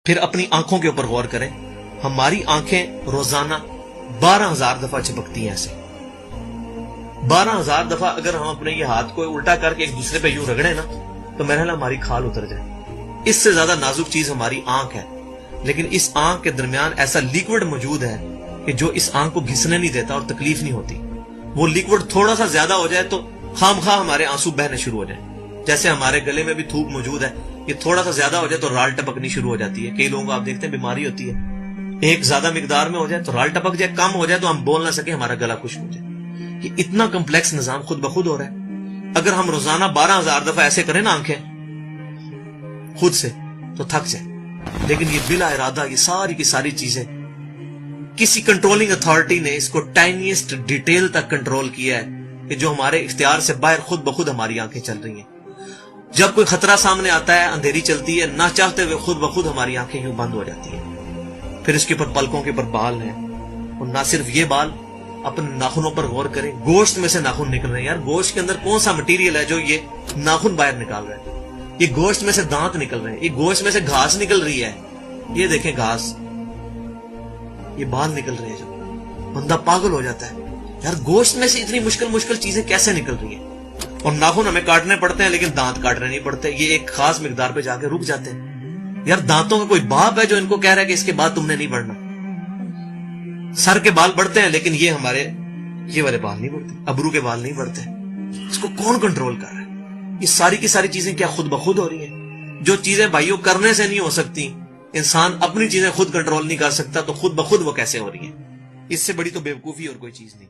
پھر اپنی آنکھوں کے اوپر غور کریں. ہماری آنکھیں روزانہ 12,000 دفعہ چپکتی ہیں ایسے. 12,000 دفعہ اگر ہم اپنے یہ ہاتھ کو الٹا کر کے ایک دوسرے پہ یوں رگڑیں نا تو میرا خیال ہماری کھال اتر جائے. اس سے زیادہ نازک چیز ہماری آنکھ ہے، لیکن اس آنکھ کے درمیان ایسا لیکوڈ موجود ہے کہ جو اس آنکھ کو گھسنے نہیں دیتا اور تکلیف نہیں ہوتی. وہ لیکوڈ تھوڑا سا زیادہ ہو جائے تو خام خواہ ہمارے آنسو بہنے شروع ہو جائیں. جیسے ہمارے گلے میں بھی تھوک موجود ہے، یہ تھوڑا سا زیادہ ہو جائے تو رال ٹپکنی شروع ہو جاتی ہے. کئی لوگوں کو آپ دیکھتے ہیں بیماری ہوتی ہے، ایک زیادہ مقدار میں ہو جائے تو رال ٹپک جائے، کم ہو جائے تو ہم بول نہ سکے، ہمارا گلا خشک ہو جائے. یہ اتنا کمپلیکس نظام خود بخود ہو رہا ہے. اگر ہم روزانہ 12,000 دفعہ ایسے کریں نا آنکھیں خود سے تو تھک جائیں. لیکن یہ بلا ارادہ یہ ساری کی ساری چیزیں کسی کنٹرولنگ اتھارٹی نے اس کو ٹائنیسٹ ڈیٹیل تک کنٹرول کیا ہے کہ جو ہمارے اختیار سے باہر خود بخود ہماری آنکھیں چل رہی ہیں. جب کوئی خطرہ سامنے آتا ہے، اندھیری چلتی ہے، نہ چاہتے ہوئے خود بخود ہماری آنکھیں یوں بند ہو جاتی ہیں. پھر اس کے اوپر پلکوں کے اوپر بال ہیں، اور نہ صرف یہ بال، اپنے ناخنوں پر غور کریں. گوشت میں سے ناخن نکل رہے ہیں. یار گوشت کے اندر کون سا مٹیریل ہے جو یہ ناخن باہر نکال رہا ہے؟ یہ گوشت میں سے دانت نکل رہے ہیں، یہ گوشت میں سے گھاس نکل رہی ہے. یہ دیکھیں گھاس، یہ بال نکل رہے ہیں. جو بندہ پاگل ہو جاتا ہے، یار گوشت میں سے اتنی مشکل چیزیں کیسے نکل رہی ہیں؟ اور ناخن ہمیں کاٹنے پڑتے ہیں لیکن دانت کاٹنے نہیں پڑتے. یہ ایک خاص مقدار پہ جا کے رک جاتے ہیں. یار دانتوں کا کوئی باپ ہے جو ان کو کہہ رہا ہے کہ اس کے بعد تم نے نہیں بڑھنا؟ سر کے بال بڑھتے ہیں لیکن یہ ہمارے یہ والے بال نہیں بڑھتے، ابرو کے بال نہیں بڑھتے. اس کو کون کنٹرول کر رہا ہے؟ یہ ساری کی ساری چیزیں کیا خود بخود ہو رہی ہیں؟ جو چیزیں بھائیوں کرنے سے نہیں ہو سکتی، انسان اپنی چیزیں خود کنٹرول نہیں کر سکتا، تو خود بخود وہ کیسے ہو رہی ہیں؟ اس سے بڑی تو بیوقوفی اور کوئی چیز نہیں.